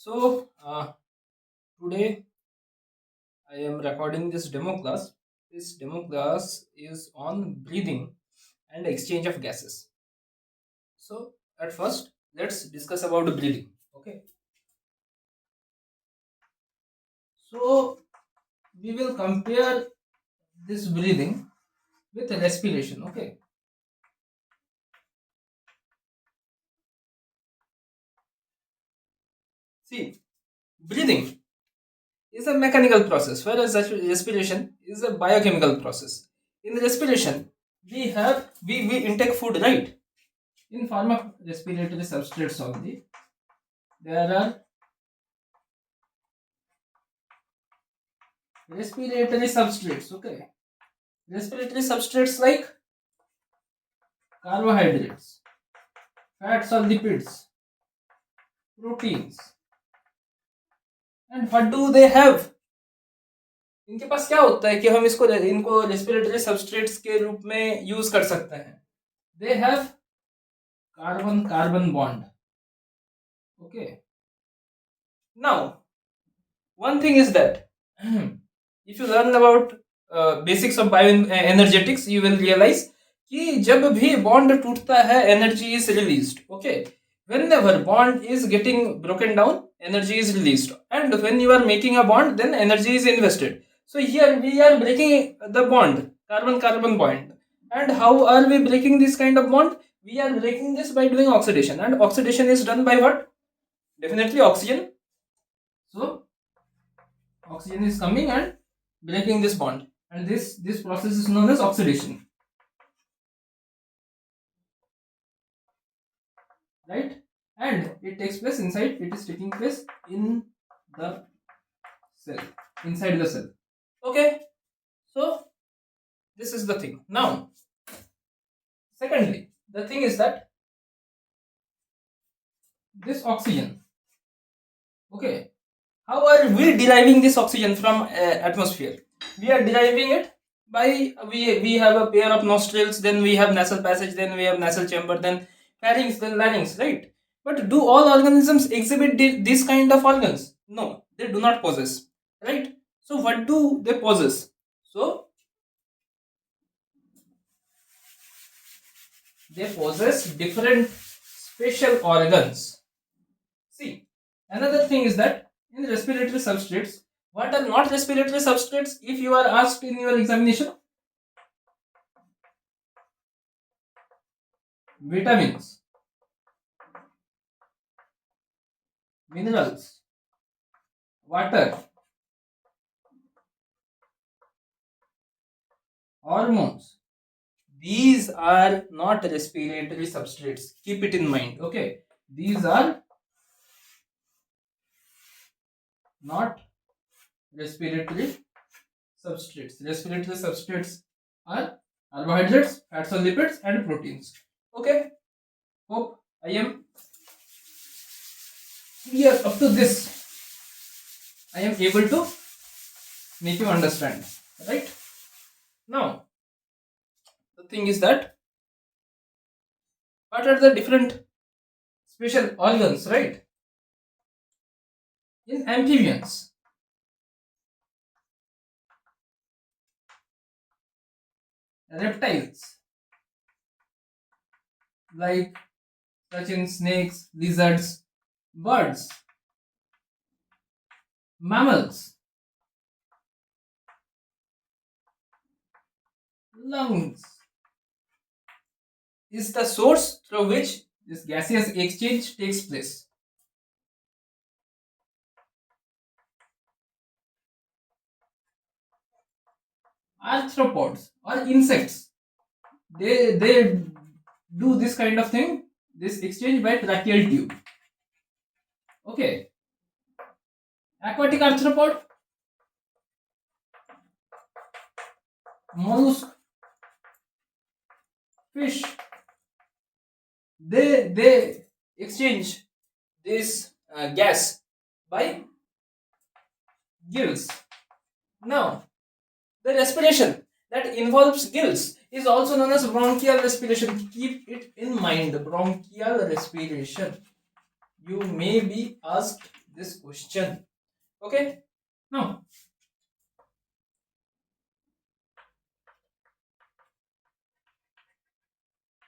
Today I am recording this demo class. This demo class is on breathing and exchange of gases. So, at first, let's discuss about breathing. Okay. So, we will compare this breathing with respiration. Okay. See, breathing is a mechanical process, whereas respiration is a biochemical process. In respiration, we intake food, right? In form of respiratory substrates only. There are respiratory substrates. Okay, respiratory substrates like carbohydrates, fats or lipids, proteins. And what do they have? इनके पास क्या होता है कि हम इसको इनको respiratory substrates के रूप में यूज कर सकते हैं. They have carbon carbon bond. Okay. Now, one thing is that if you learn about basics of bioenergetics, you will realize कि जब भी बॉन्ड टूटता है energy is released. Okay, whenever bond is getting broken down, energy is released, and when you are making a bond, then energy is invested. So here we are breaking the bond, carbon carbon bond. And how are we breaking this kind of bond? We are breaking this by doing oxidation, and oxidation is done by what? Definitely oxygen. So oxygen is coming and breaking this bond, and this process is known as oxidation, right? And it takes place inside, it is taking place in the cell, inside the cell. Okay, so this is the thing. Now, secondly, the thing is that this oxygen, okay, how are we deriving this oxygen from atmosphere? We are deriving it by we have a pair of nostrils, then we have nasal passage, then we have nasal chamber, then pharynx, then larynx, right? But do all organisms exhibit this kind of organs? No, they do not possess, right? So what do they possess? So they possess different special organs. See, another thing is that in respiratory substrates, what are not respiratory substrates if you are asked in your examination? Vitamins, minerals, water, hormones. These are not respiratory substrates. Keep it in mind. Okay. These are not respiratory substrates. Respiratory substrates are carbohydrates, fats or lipids, and proteins. Okay. Hope I am clear up to this. I am able to make you understand. Right? Now, the thing is that what are the different special organs, right? In amphibians, reptiles, like such in snakes, lizards, birds, mammals, lungs is the source through which this gaseous exchange takes place. Arthropods or insects, they do this kind of thing, this exchange by tracheal tube. Okay, aquatic arthropod, mollusk, fish, they exchange this gas by gills. Now, the respiration that involves gills is also known as bronchial respiration. Keep it in mind, bronchial respiration. You may be asked this question. Okay, now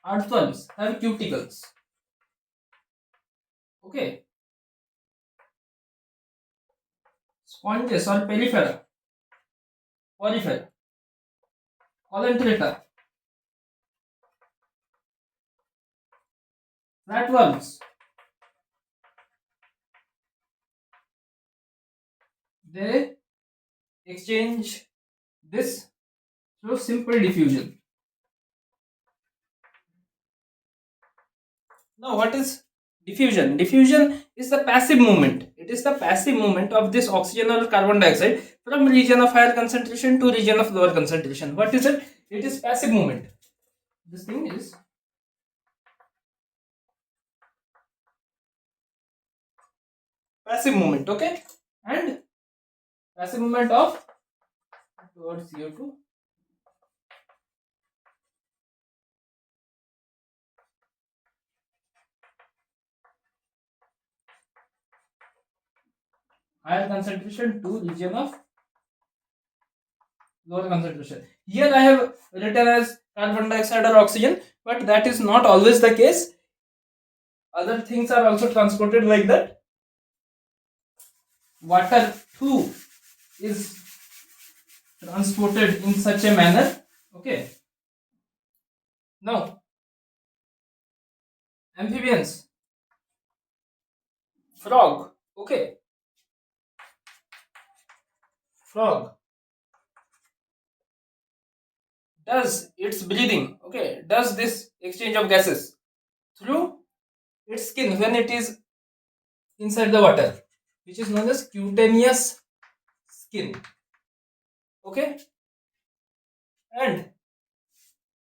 earthworms have cuticles. Okay, sponges or porifera, colenterata, flatworms, they exchange this through simple diffusion. Now, what is diffusion? Diffusion is the passive movement. It is the passive movement of this oxygen or carbon dioxide from region of higher concentration to region of lower concentration. What is it? It is passive movement. This thing is passive movement. Okay, and passive movement of towards CO2. Higher concentration to region of lower concentration. Here I have written as carbon dioxide or oxygen, but that is not always the case. Other things are also transported like that. Water too is transported in such a manner. Okay. Now, amphibians, frog. Okay, frog does its breathing. Okay, does this exchange of gases through its skin when it is inside the water, which is known as cutaneous skin. Okay, and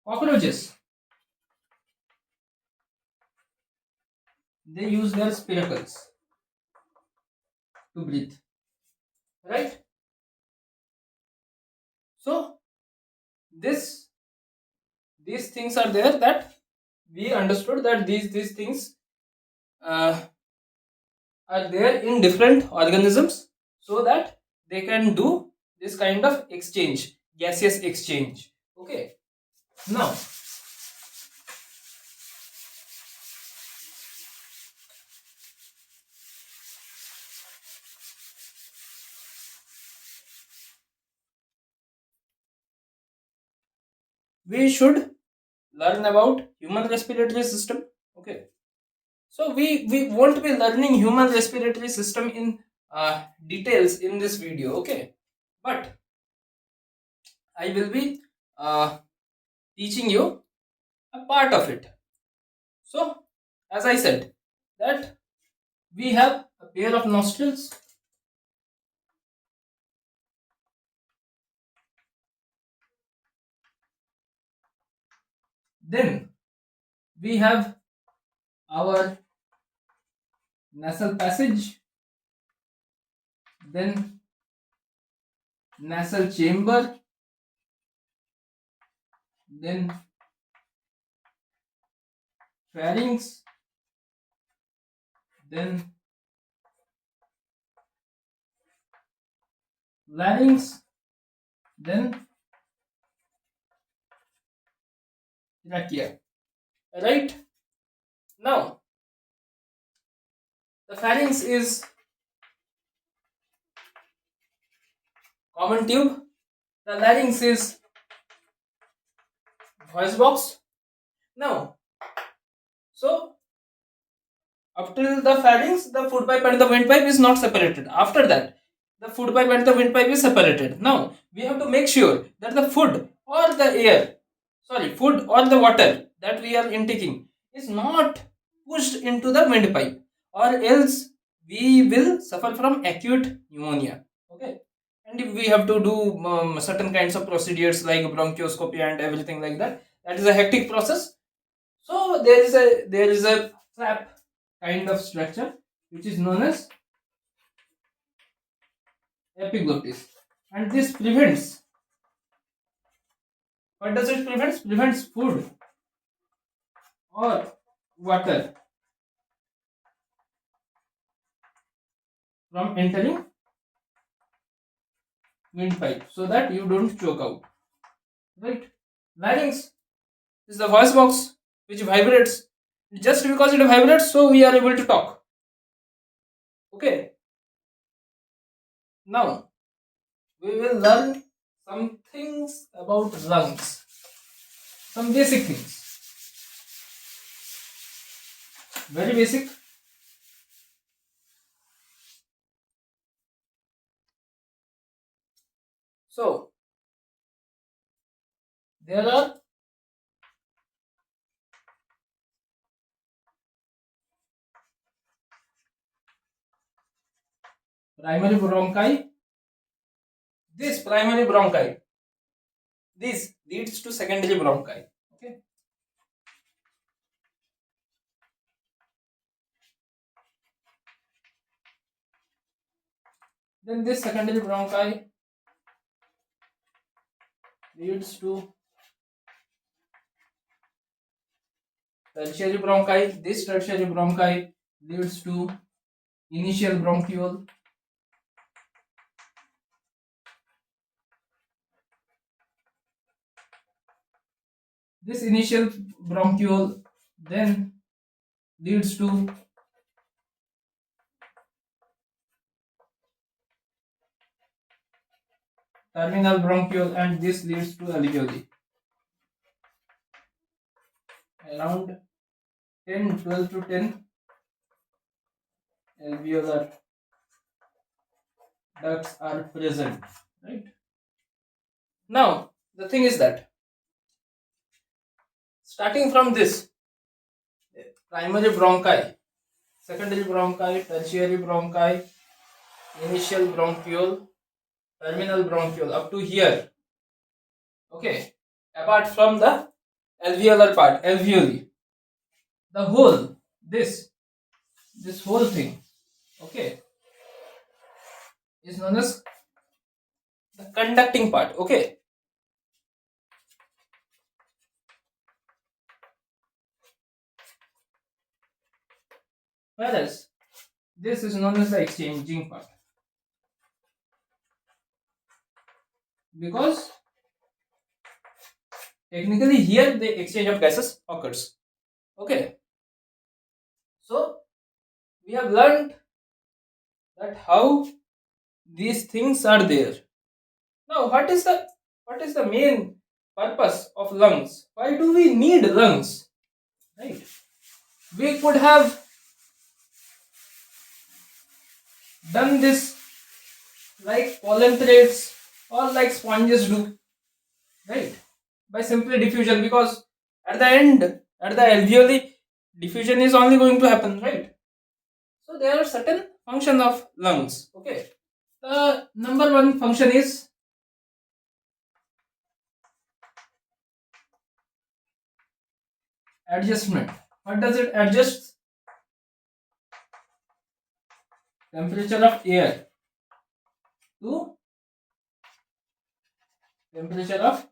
cockroaches, they use their spiracles to breathe, right? So this these things are there that we understood that these things uh, are there in different organisms so that they can do this kind of exchange, gaseous exchange. Okay, now we should learn about human respiratory system. Okay, so we won't be learning human respiratory system in details in this video. Okay, but I will be teaching you a part of it. So as I said that we have a pair of nostrils, then we have our nasal passage, then nasal chamber, then pharynx, then larynx, then trachea. Right? Now, the pharynx is common tube, the larynx is voice box. Now, so up till the pharynx, the food pipe and the windpipe is not separated. After that, the food pipe and the windpipe is separated. Now, we have to make sure that the food or the air, food or the water that we are intaking is not pushed into the windpipe, or else we will suffer from acute pneumonia. Okay, and if we have to do certain kinds of procedures like bronchoscopy and everything like that, that is a hectic process. So there is a flap kind of structure which is known as epiglottis, and this prevents, what does it prevents food or water from entering windpipe so that you don't choke out, right? Larynx is the voice box which vibrates. Just because it vibrates, so we are able to talk. Okay. Now we will learn some things about lungs. Some basic things. Very basic. So there are primary bronchi. This primary bronchi, this leads to secondary bronchi. Okay. Then this secondary bronchi leads to tertiary bronchi. This tertiary bronchi leads to initial bronchiole. This initial bronchiole then leads to terminal bronchiole, and this leads to alveoli. Around 12 to 10 alveolar ducts are present, right? Now the thing is that starting from this primary bronchi, secondary bronchi, tertiary bronchi, initial bronchiole, terminal bronchiole up to here. Okay, apart from the alveolar part, alveoli, the whole this whole thing, okay, is known as the conducting part. Okay, whereas this is known as the exchanging part, because technically here the exchange of gases occurs. Okay, so we have learned that how these things are there. Now what is the main purpose of lungs? Why do we need lungs? Right? We could have done this like pollen threads or like sponges do, right? By simply diffusion, because at the end, at the alveoli, diffusion is only going to happen, right? So there are certain functions of lungs. Okay. The number one function is adjustment. What does it adjust? Temperature of air to temperature of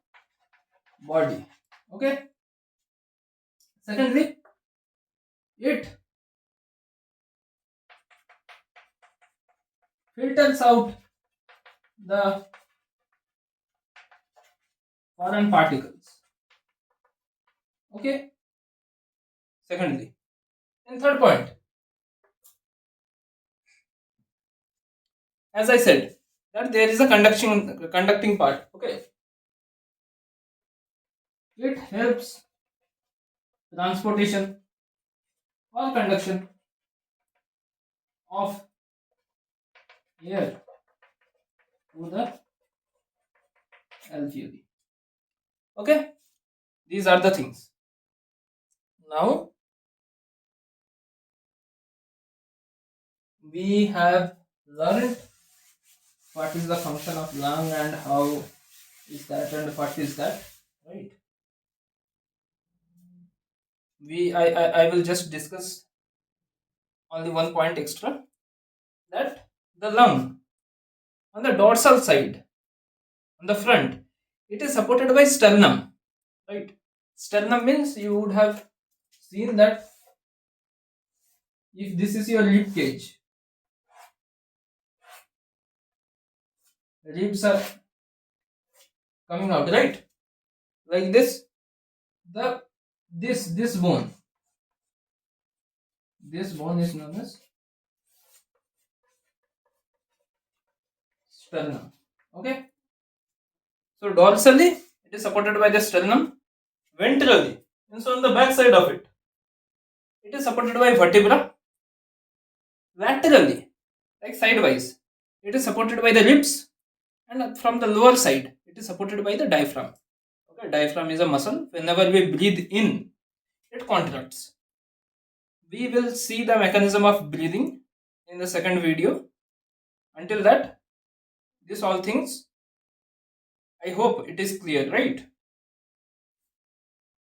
body. Okay. Secondly, it filters out the foreign particles. Okay. Secondly, and third point, as I said, that there is a conducting part. Okay, it helps transportation or conduction of air to the alveoli. Okay, these are the things. Now we have learned what is the function of lung and how is that and what is that, right? I will just discuss only one point extra, that the lung on the dorsal side, on the front, it is supported by sternum, right? Sternum means you would have seen that if this is your rib cage, ribs are coming out, right? Like this. This bone is known as sternum. Okay. So dorsally, it is supported by the sternum. Ventrally, and so on the back side of it, it is supported by vertebra. Laterally, like sidewise, it is supported by the ribs, and from the lower side, it is supported by the diaphragm. Okay, diaphragm is a muscle. Whenever we breathe in, it contracts. We will see the mechanism of breathing in the second video. Until that, these all things, I hope it is clear, right?